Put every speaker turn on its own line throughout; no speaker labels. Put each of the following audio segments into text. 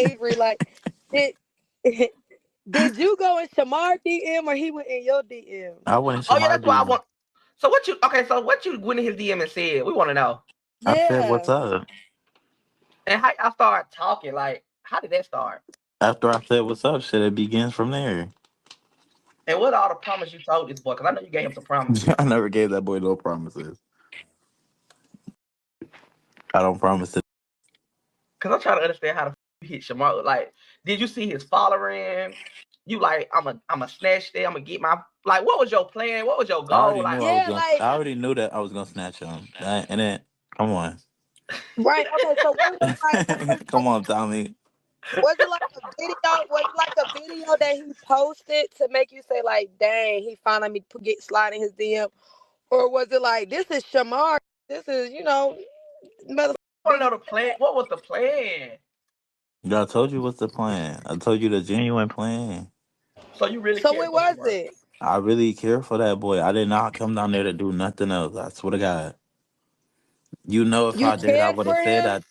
Avery, like, did did you go in Shamar DM or he went in your DM?
I went
Oh
in
yeah,
Shamar
that's what I
DM.
want. So what you? Okay, so what you went in his DM and said? We want to know.
I said, "What's
Yeah.
up?"
And how y'all start talking? Like, how did that start?
After I said, "What's up?" shit, it begins from there.
And what all the promise you told this boy? Because I know you gave him some promises.
I never gave that boy no promises. I don't promise it.
Because I'm trying to understand how you hit Shamar. Like, did you see his following? You like, I'm a snatch there. I'm gonna get my like. What was your plan? What was your
I
goal?
already
Like,
knew I was
Yeah,
gonna.
like,
I already knew that I was gonna snatch him. And then, come on,
right. Okay, so what was like, what was
come on, Tommy.
was it like a video? Was it like a video that he posted to make you say like, "Dang, he finally me get slide in his DM," or was it like, "This is Shamar. This is mother
I want
big."
to know the plan. What was the plan?
I told you what's the plan. I told you the genuine plan.
So you really
So
care
what
for
was
Shamar?
it?
I really care for that boy. I did not come down there to do nothing else. I swear to God. You know, if
You
I did, I
cared
would
for
have said
him?
that.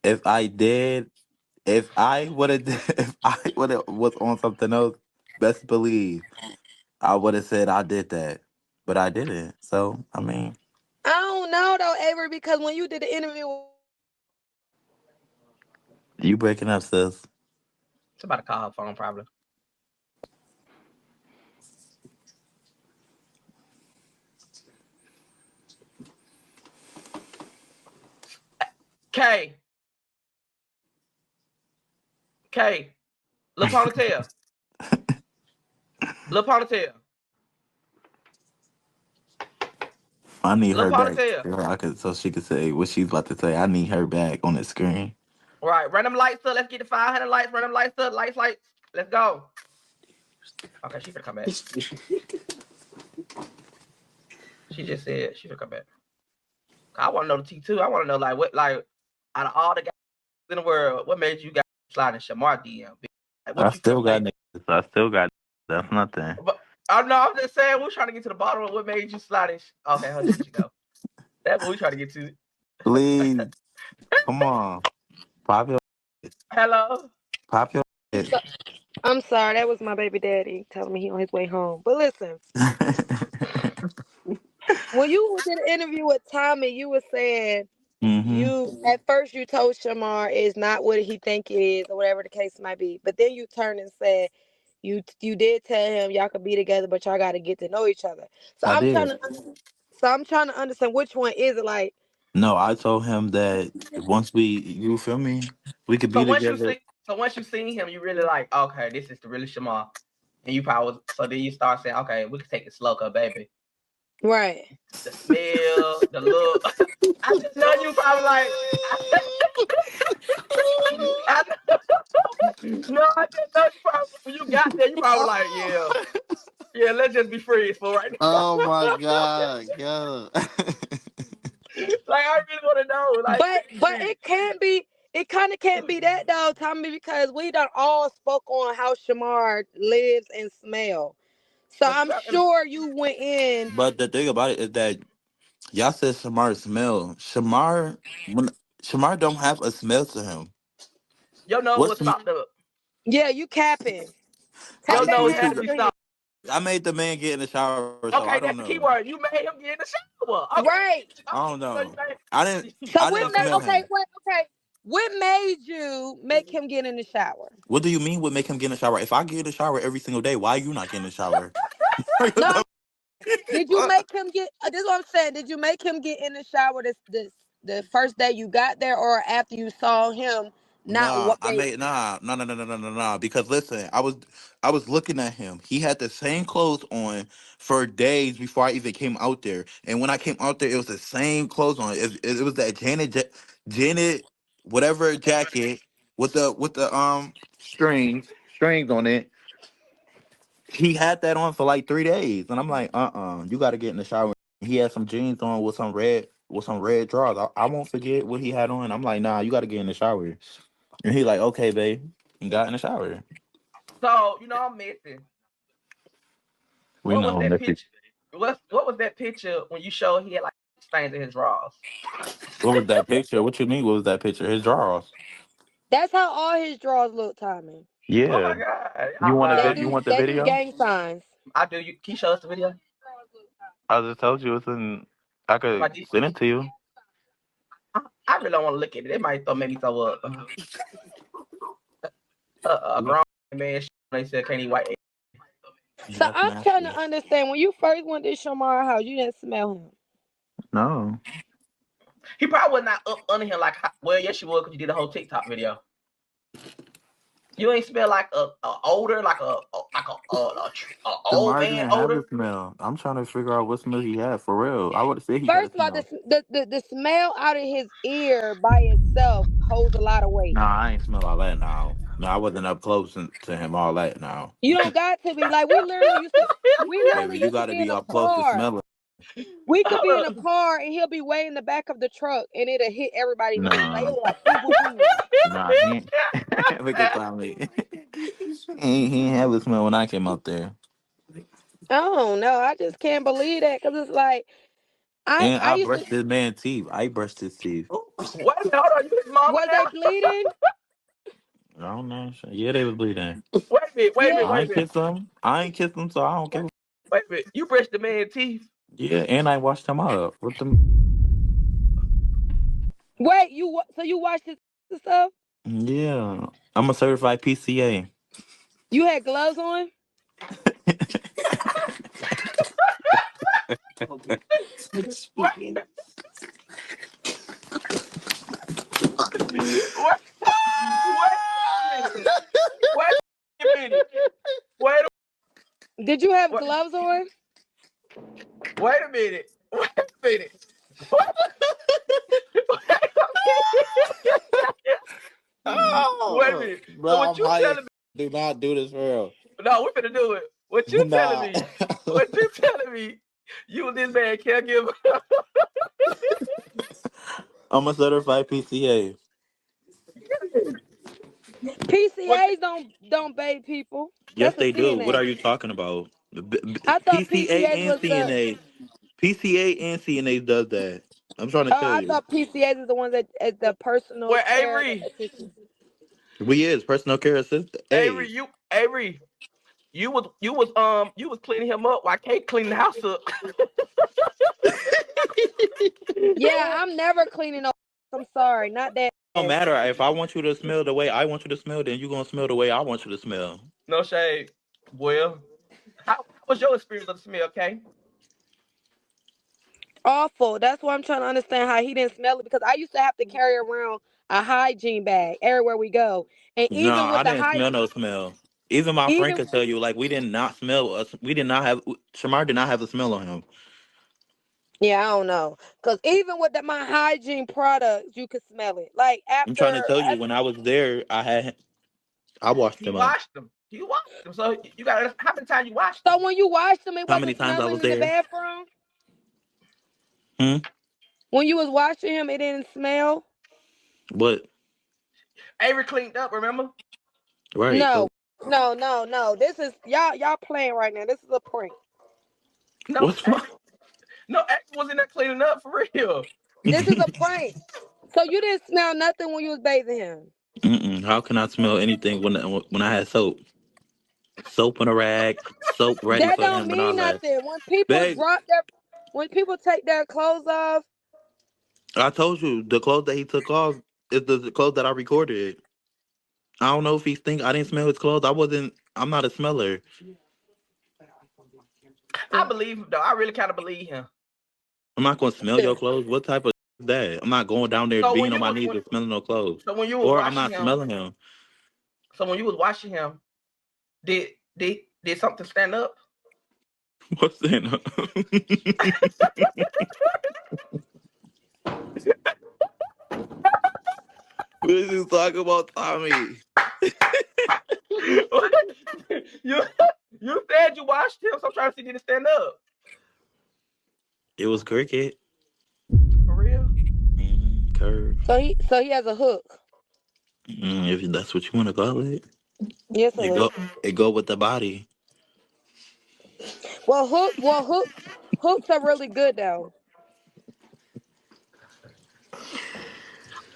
If I did, if I would have, if I would have was on something else, best believe I would have said I did that, but I didn't. So I mean,
I don't know though, Avery, because when you did the interview
you breaking up, sis.
Somebody call her phone, probably. K, K, Lil Ponytail, Lil Ponytail,
I need
Lil
her back.
Ponytail.
So she could say what she's about to say. I need her back on the screen.
Right, run them lights up. Let's get the 500 lights. Run them lights up. Lights, lights. Let's go. Okay, she finna come back. She just said she finna come back. I want to know the T2. I want to know like what like out of all the guys in the world, what made you guys slide in Shamar DM? Like
I
what you
still
finna
got
say?
niggas. I still got. That's nothing.
But I'm no, I'm just saying we're trying to get to the bottom of what made you slide in. Okay, hold on, there you go. That's what we trying to get to.
Please, come on, pop your,
Hello.
pop your.
I'm, so, I'm sorry, that was my baby daddy telling me he on his way home. But listen, when you did an interview with Tommy, you were saying
hmm
you at first you told Shamar is not what he think it is or whatever the case might be. But then you turned and said you did tell him y'all could be together, but y'all got to get to know each other. So
I
I'm trying
did.
to so I'm trying to understand which one is it like.
No, I told him that once we, you feel me, we could
So
be
once you
together.
see, so once you seen him, you really like, okay, this is the really Shamar, and you probably so then you start saying, okay, we can take it slow, cause baby,
Right.
the smell, the look. I just know you probably like. I, no, I just know you probably when you got there, you probably like, yeah, yeah. Let's just be friends for right
Oh my god, yo.
now. Like I really want to know, like
But
seriously.
it kind of can't be that though, Tommy, because we done all spoke on how Shamar lives and smell. So
But you
I'm
got
sure you went in.
But the thing about it is that y'all said Shamar smell. When Shamar don't have a smell to him.
your nose
What's
was stopped up.
Yeah, you capping.
I
Take
Your
that
mean,
nose
what
hands
had
you?
to
off
be
of you.
stopped.
I made the man get in the shower, so I don't
Okay, that's the
know.
key word. You made him get in the shower. Okay,
Right.
I don't
so you
know.
made.
I didn't.
So
I
what
didn't
made
smell
okay,
him.
what okay. What made you make him get in the shower?
What do you mean would make him get in the shower? If I get in the shower every single day, why you not getting in the shower? What
No,
the
did you
fuck?
make him get this is what I'm saying. Did you make him get in the shower this the first day you got there or after you saw him not
Nah,
what
I
they
made nah, no, no, no, no, no, no, no. Because listen, I was looking at him. He had the same clothes on for days before I even came out there. And when I came out there, it was the same clothes on. It was that Janet, whatever jacket with the strings on it. He had that on for like 3 days, and I'm like, you got to get in the shower. He had some jeans on with some red drawers. I won't forget what he had on. I'm like, nah, you got to get in the shower. And he like, okay, babe. And got in the shower.
So I'm missing.
We
What was
know
that
Missy.
picture? What was that picture when you showed he had like stains in his drawers?
What was that picture? What you mean? What was that picture? His drawers.
That's how all his draws look, Tommy.
Oh
Yeah.
my god,
You
I'm
want
lying.
you want the
They do
video?
gang signs.
I do. You can you show us the video?
I just told you it's in. I
My
could
D-
send it to you.
I really don't want to look at it. It might throw maybe throw a grown man. They said can't eat white.
So
That's
I'm trying
nasty.
to understand. When you first went to Shamar house, you didn't smell him.
No.
He probably was not up under him like. Well, yes, you would because you did a whole TikTok video. You ain't smell like a older, like a old
Shamar
man
didn't have the
older.
smell. I'm trying to figure out what smell he had for real. I would say he had a
First of all,
smell.
the smell out of his ear by itself holds a lot of weight.
Nah, I ain't smell all that now. No, I wasn't up close to him all that now.
You don't got to be like we literally
Baby, you
used to
got to
be in
be
a
up close to
car.
smell it.
We could be in
Hold
a
up.
car and he'll be way in the back of the truck and it'll hit everybody nose. Like it
Nah,
was like boom, boom, boom.
nah, he ain't. Look at Tommy. He ain't have a smell when I came out there.
I don't know. I just can't believe that because it's like
And
I
I
used to.
brushed this man's teeth. I brushed his teeth.
Wait a minute, hold on. You his mama
Was they
now?
bleeding?
I don't know. Yeah, they was bleeding.
Wait a minute. Wait a minute.
Yeah.
I
Wait a
ain't
minute.
kiss him. I ain't kiss him, so I don't give.
Wait a minute. You brushed the man's teeth.
Yeah, and I washed him up with them.
Wait, so you watched this stuff?
Yeah, I'm a certified PCA.
You had gloves on?
Wait, wait, wait a minute. Wait a minute. Wait a
Did you have
wait,
gloves on?
wait a minute. Wait a minute. Wait, wait a minute. Wait a
Oh,
minute.
bro,
So what
I'm
you
high.
telling me?
Do not do this for real.
No, we finna do it. What you telling
Nah.
me? What you telling me? You and this man caregiver.
I'm a certified PCA.
What
PCAs don't bathe people.
Yes,
That's a
they do. What are
CNA.
you talking about?
I thought
PCA
PCAs
and
was the
CNA. PCA and CNA does that. I'm trying to
oh,
tell
I
you.
thought PCAs is the ones that is the personal
where
care
Avery?
assistant.
We is personal care assistant.
Avery,
Hey,
you was cleaning him up while Kate cleaning the house up.
Yeah, I'm never cleaning up. I'm sorry, not that
don't
nasty.
matter. If I want you to smell the way I want you to smell, then you gonna smell the way I want you to smell.
No shade. Well, how was your experience of the smell, Kay?
Awful. That's why I'm trying to understand how he didn't smell it because I used to have to carry around a hygiene bag everywhere we go, and
No,
even with
I
the
didn't smell no smell. Even my friend
even
could tell you, like we did not smell us. We did not have. Shamar did not have a smell on him.
yeah, I don't know, because even with my hygiene products, you could smell it. Like
I'm trying to
after,
tell you, when I was there, I washed
You
him up.
washed them. You washed them. So you got how many times you washed
so
them?
when you washed them, it
How many
wasn't
times I
smelling
was
in the
there?
bathroom.
Hmm.
When you was washing him, it didn't smell.
What?
Avery cleaned up, remember?
Right.
No,
So
no. This is y'all playing right now. This is a prank.
No,
what's wrong?
Avery was in there cleaning up for real.
This is a prank. So you didn't smell nothing when you was bathing him.
Mm-mm. How can I smell anything when I had soap? Soap in a rag, soap ready
That
for
don't
him, and all
mean
that.
nothing.
Babe,
When people take their clothes off,
I told you the clothes that he took off is the clothes that I recorded. I don't know if he think I didn't smell his clothes. I wasn't. I'm not a smeller.
I believe him though. I really kind of believe him.
I'm not gonna smell your clothes. What type of is that? I'm not going down there
So
being on my knees and smelling no clothes.
so when you was
Or I'm
washing
not
him,
smelling him.
so when you was washing him, did did something stand up?
What's that? What is you talking about, Tommy?
you you said you washed him, so I'm trying to see did it stand up.
It was cricket.
For real?
Curve.
so he has a hook.
If that's what you want to call it.
Yes, a
It
hook.
go. It go with the body.
Hooks are really good though.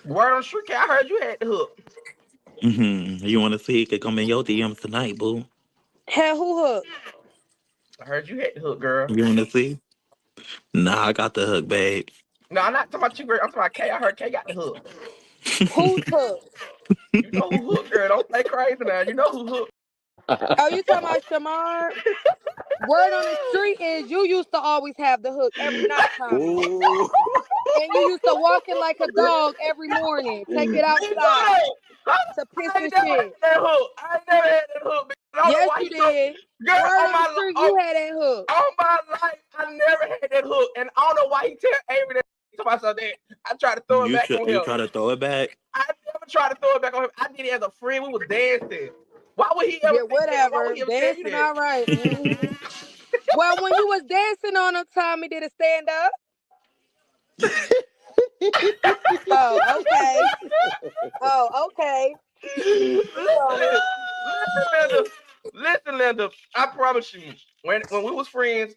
Word on the street, I heard you had the hook.
You want to see it could come in your DMs tonight, boo?
Had who hooked?
I heard you hit the hook, girl.
You want to see? Nah, I got the hook, babe.
No, I'm not talking about you, girl. I'm talking about K. I heard K got the hook.
Who's hooked?
You know who hook, girl. Don't play crazy now. You know who hook.
Oh, you talking about Shamar? Word on the street is you used to always have the hook every night, Tommy.
Ooh.
And you used to walk it like a dog every morning. Take it
Me too,
outside
though.
to piss
I
and
ain't never had
shit.
that hook. I ain't never had that hook, bitch. I don't know
Yes,
why
you
he told.
did.
Girl,
Word on the street, you had that hook.
on my life, I never had that hook, and I don't know why he tell Avery that to myself that I tried to throw it back on
You
him.
try to throw it back?
I never tried to throw it back on him. I did it as a friend. We was dancing. Why would he ever
Yeah,
think that? Why would
whatever.
he ever tell you
Dancing
that?
all right. Well, when you was dancing on him, Tommy, did it stand up? Oh, okay. Oh, okay. Speak on it.
Listen, Linda. I promise you, when we was friends,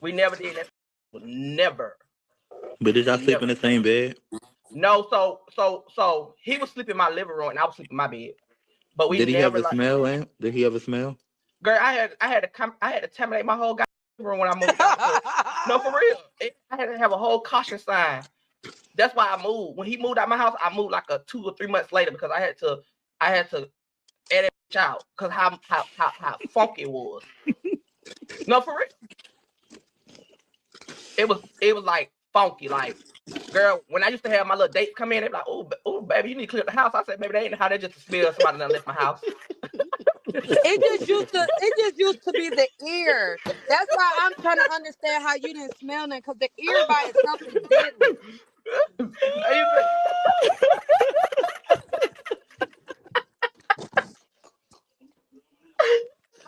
we never did that. Never,
But did y'all sleep in
never.
the same bed?
No, so he was sleeping in my living room and I was sleeping in my bed. But we
Did he have
never
a
like,
smell, man? Did he have a smell?
girl. I had to terminate my whole room when I moved out. No, for real. I had to have a whole caution sign. That's why I moved. When he moved out my house, I moved like 2 or 3 months later because I had to edit it out because how funky it was. No, for real. It was like funky, like. Girl, when I used to have my little dates come in, they'd be like, oh, baby, you need to clear up the house. I said, baby, they ain't how they just smell somebody done left my house.
It just used to be the ear. That's why I'm trying to understand how you didn't smell that because the ear by itself is deadly.
I used to,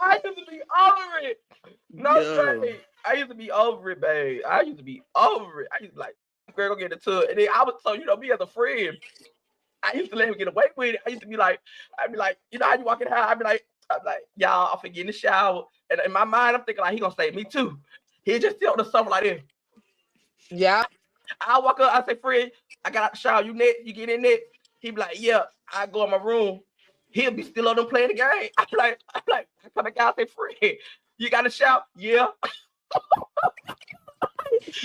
I used to be over it. No
Yo.
shade. I used to be over it, babe. I used to be over it. I used to be like, girl, go get the tub. And then I was so me as a friend. I used to let him get away with it. I'd be like, you know how you walk in the house? I'm like, y'all, I'm finna get in the shower. And in my mind, I'm thinking like he gonna say me too. He just sit on the sofa like this.
Yeah.
I walk up, I say, Fred, I got out the shower. You next? You get in there? He be like, yeah. I go in my room. He'll be still on them playing the game. I come back out, I say, Fred, you got a shower? Yeah. I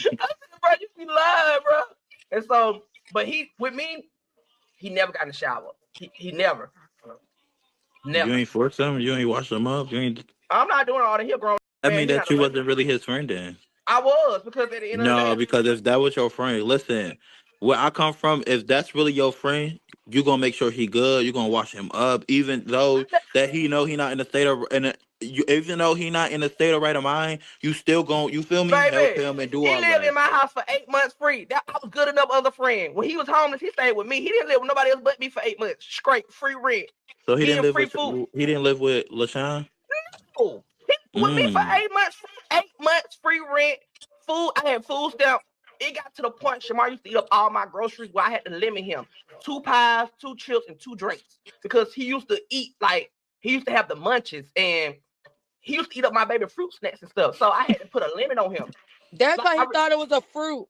said, bro, you be lying, bro. And so, but he with me, he never got in the shower. He never.
You
Never.
ain't force him? You ain't wash him up? You ain't.
I'm not doing all that. He a grown
I
man.
mean,
He not
that
the
you
money.
wasn't really his friend then.
I was because at the end of the day,
No, because if that was your friend, listen, where I come from, if that's really your friend, you gonna make sure he good. You gonna wash him up, even though that he know he not in the state of even though he not in the state of right of mind, you still gonna you feel me help
baby,
him and do
he
all
lived
that.
in my house for 8 months free. That I was good enough other friend. When he was homeless, he stayed with me. He didn't live with nobody else but me for 8 months. Straight free rent.
So he didn't
Getting
live
free
with
food.
he didn't live with Lashawn.
Oh, he with me for
Mm.
8 months. 8 months free rent. Food. I had food stamp. It got to the point Shamar used to eat up all my groceries where I had to limit him 2 pies, 2 chips, and 2 drinks because he used to eat like he used to have the munches and he used to eat up my baby fruit snacks and stuff. So I had to put a limit on him.
That's
So
why he thought it was a fruit.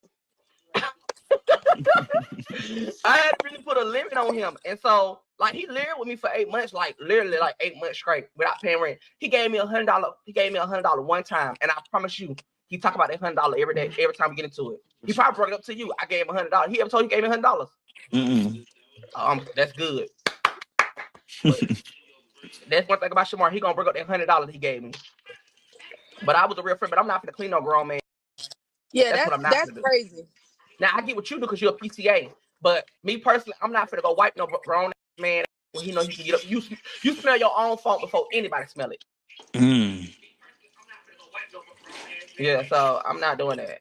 I had to really put a limit on him. And so, like, he lived with me for 8 months, like literally like 8 months straight without paying rent. He gave me $100. He gave me $100 one time. And I promise you, he talk about that $100 every day, every time we get into it. He probably brought it up to you. I gave him $100. He ever told you he gave me $100?
Mm.
That's good. But that's one thing about Shamar. He gonna bring up that $100 he gave me. But I was a real friend, but I'm not gonna clean no grown man.
Yeah,
That's what I'm not
that's
gonna do.
crazy.
Now I get what you do because you're a PCA, but me personally, I'm not gonna go wipe no grown man when he know he can get up. You smell your own funk before anybody smell it.
Mm.
Yeah, so I'm not doing that.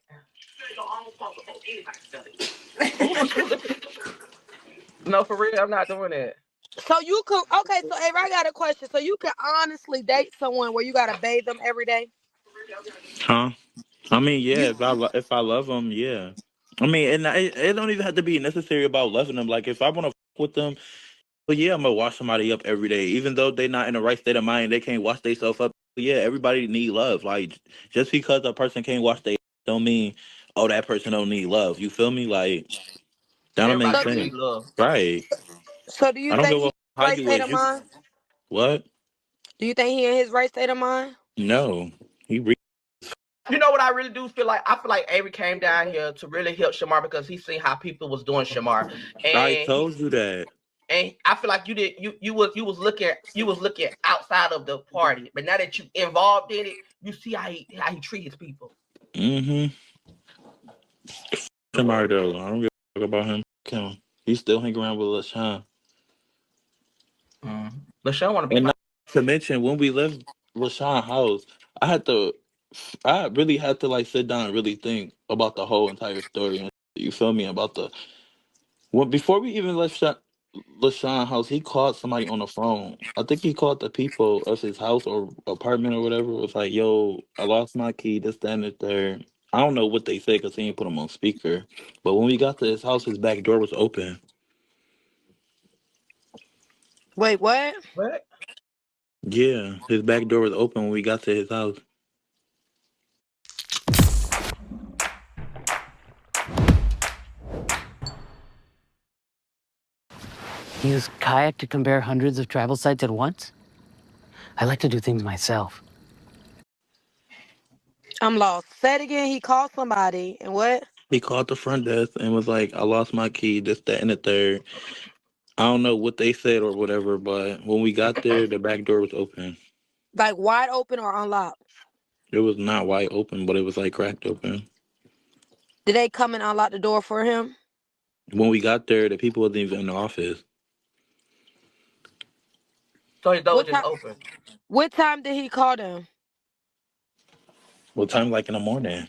No, for real, I'm not doing that.
So you could okay. So Avery, I got a question. So you can honestly date someone where you gotta bathe them every day.
Huh? I mean, yeah.
You
If I love him, yeah. I mean, and it don't even have to be necessary about loving them. Like if I want to with them, but yeah, I'm gonna wash somebody up every day, even though they're not in the right state of mind. They can't wash themselves up. Yeah, everybody need love. Like just because a person can't wash they don't mean that person don't need love. You feel me? Like that don't make
Everybody
so
do
sense,
need love.
right?
so do you
I don't
think
give
he
a How
right
you
state of
is? You
mind?
what?
Do you think he in his right state of mind?
No, he.
You know what I really do feel like? I feel like Avery came down here to really help Shamar because he seen how people was doing Shamar,
I
and
told you that.
I feel like you was looking outside of the party, but now that you involved in it, you see how he treat his people.
Mm-hmm. Shamar though, I don't give a fuck about him. He still hang around with LaShawn.
LaShawn want to be
And
my.
not to mention, when we left LaShawn house, I had to, I really had to like sit down and really think about the whole entire story. And you feel me about the well before we even left LaShawn house, he called somebody on the phone. I think he called the people of his house or apartment or whatever. It was like, "Yo, I lost my key. This, that, and the third." I don't know what they said because he didn't put them on speaker. But when we got to his house, his back door was open.
Wait, what?
What?
Yeah, his back door was open when we got to his house.
Use kayak to compare hundreds of travel sites at once? I like to do things myself.
I'm lost. Say it again. He called somebody, and what?
He called the front desk and was like, "I lost my key. This, that, and the third." I don't know what they said or whatever, but when we got there, the back door was open.
Like wide open or unlocked?
It was not wide open, but it was like cracked open.
Did they come and unlock the door for him?
When we got there, the people wasn't even in the office.
So his door was
What
just
time?
open.
What time did he call them?
What time? Like in the morning.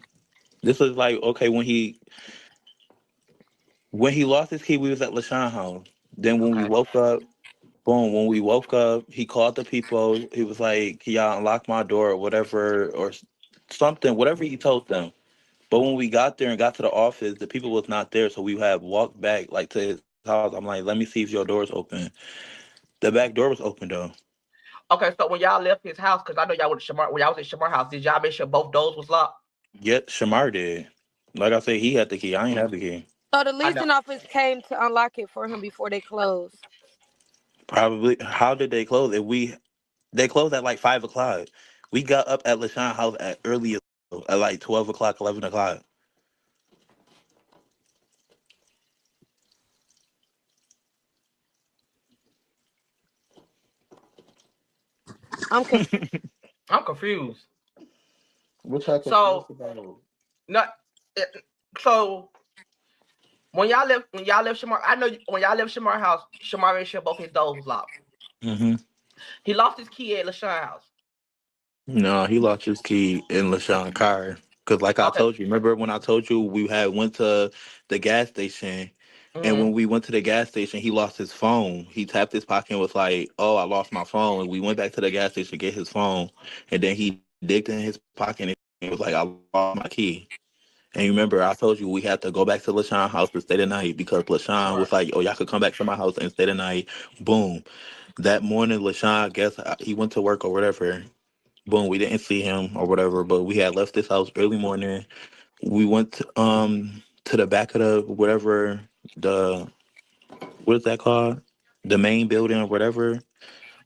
This was like okay when he lost his key, we was at LaShawn house. Then when we
Okay.
woke up, boom. When we woke up, he called the people. He was like, "Can y'all unlock my door or whatever or something, whatever he told them." But when we got there and got to the office, the people was not there, so we had walked back like to his house. I'm like, "Let me see if your door's open." The back door was open though.
Okay. So when y'all left his house, because I know y'all went to Shamar. When y'all was at Shamar house, did y'all make sure both doors was locked?
Yet Shamar did. Like I said, he had the key. I ain't have the key.
So the
I know.
leasing office came to unlock it for him before they closed.
Probably. How did they close? If we they closed at like 5 o'clock. We got up at LaShawn house at early at like 12 o'clock, 11 o'clock.
I'm conf-
I'm confused.
What y'all confused
So
about?
not. So when y'all left Shamar, I know when y'all left Shamar house, Shamar made sure both his doors was locked.
Mm-hmm.
He lost his key at LaShawn house.
No, he lost his key in LaShawn car. Cause like I
Okay.
told you, remember when I told you we had went to the gas station, and
Mm-hmm.
when we went to the gas station, he lost his phone. He tapped his pocket and was like, "Oh, I lost my phone." And we went back to the gas station to get his phone, and then he digged in his pocket and he was like, "I lost my key." And you remember I told you we had to go back to LaShawn house to stay the night because LaShawn
Right.
was like, "Oh, y'all could come back to my house and stay the night." Boom. That morning, LaShawn, I guess he went to work or whatever. Boom, we didn't see him or whatever, but we had left this house early morning. We went to the back of the whatever the what is that called? The main building or whatever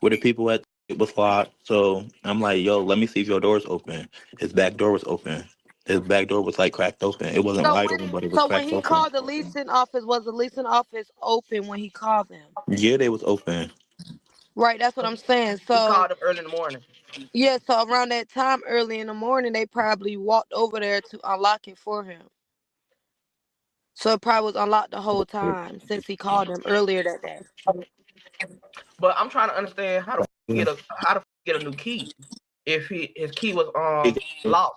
where the people at it was locked. So I'm like, "Yo, let me see if your door's open." His back door was open. His back door was like cracked open. It wasn't
so
wide
when
open, but it was
so when
cracked
he
open.
called the leasing office, was the leasing office open when he called them?
Yeah, they was open.
Right, that's what I'm saying.
He
So
called him early in the morning.
yeah, so around that time, early in the morning, they probably walked over there to unlock it for him. So it probably was unlocked the whole time since he called them earlier that day.
But I'm trying to understand how to get a new key if his key was lost.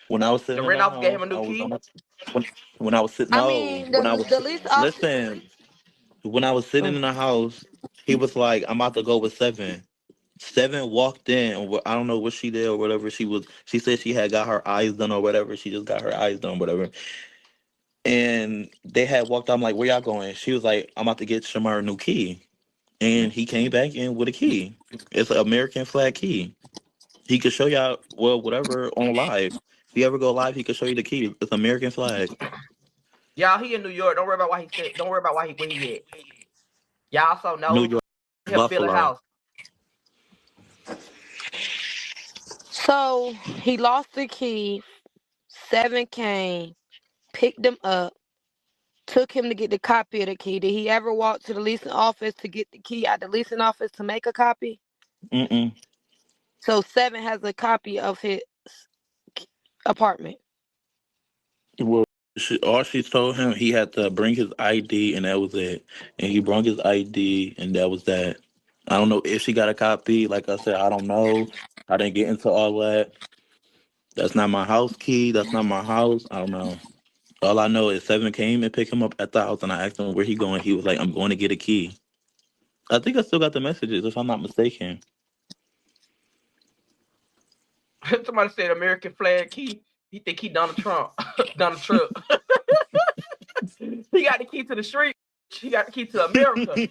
When I was
The
sitting in
rent
the
office gave
house,
him a new
I was
key.
on when, when I was sitting.
I
No,
mean,
when I was
the lease office.
listen. When I was sitting in the house, he was like, "I'm about to go with Seven." Seven walked in. I don't know what she did or whatever. She was. She said she had got her eyes done or whatever. She just got her eyes done, whatever. And they had walked. I'm like, "Where y'all going?" She was like, "I'm about to get Shamar a new key." And he came back in with a key. It's an American flag key. He could show y'all, well, whatever on live. If you ever go live, he could show you the key. It's American flag.
Y'all, he in New York. Don't worry about why he said. Don't worry about why he where he at. Y'all also know
New York,
him build a
Buffalo.
house.
So he lost the key. 7 came, picked him up, took him to get the copy of the key. Did he ever walk to the leasing office to get the key at the leasing office to make a copy?
Mm-mm.
So 7 has a copy of his apartment.
Well, all she told him he had to bring his ID, and that was it. And he brought his ID, and that was that. I don't know if she got a copy. Like I said, I don't know. I didn't get into all that. That's not my house key. That's not my house. I don't know. All I know is 7 came and picked him up at the house, and I asked him where he going. He was like, "I'm going to get a key." I think I still got the messages, if I'm not mistaken.
Somebody said American flag key. He think he Donald Trump. Donald Trump. He got the key to the street. He got the key to America.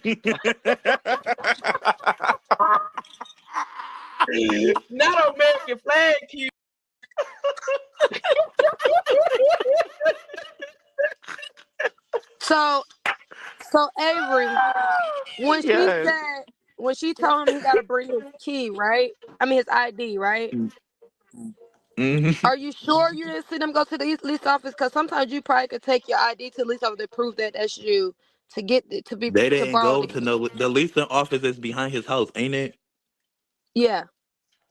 Not American flag key.
So Avery, when she
Yes.
said when she told him he got to bring his key, right? I mean his ID, right?
Mhm.
Are you sure you didn't see them go to the lease office? Because sometimes you probably could take your ID to the lease office to prove that that's you to get the,
They
to
didn't
borrow
go
the
to
key.
no. The leasing office is behind his house, ain't it?
Yeah.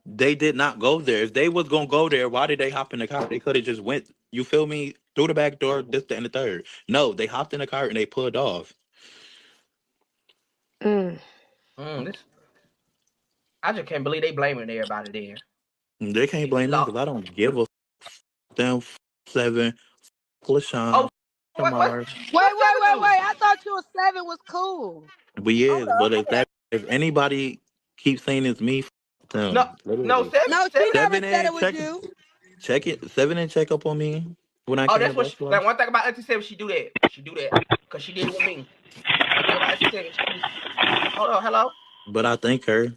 They did not go there. If they was gonna go there, why did they hop in the car? They could have just went. You feel me? Through the back door, this, that, and the third. No, they hopped in the car and they pulled off.
Mm.
This, I just can't believe they blaming everybody there.
They can't blame me because I don't give a damn 7
Oh,
Lashawn
what
Shamar.
Seven do?
I thought you was 7 was cool.
We
Hold
is,
up.
but if anybody keeps saying it's me,
No,
them
no,
literally.
seven,
No, she
seven.
never
7
said it
and
was
check
you.
it. 7 and check up on me when I
Oh,
came
that's
to
what.
Buffalo.
Like one thing about Auntie Seven, she do that. She do that because she did it with me. One thing about Auntie Seven, she. Hold on, hello.
But I thank her.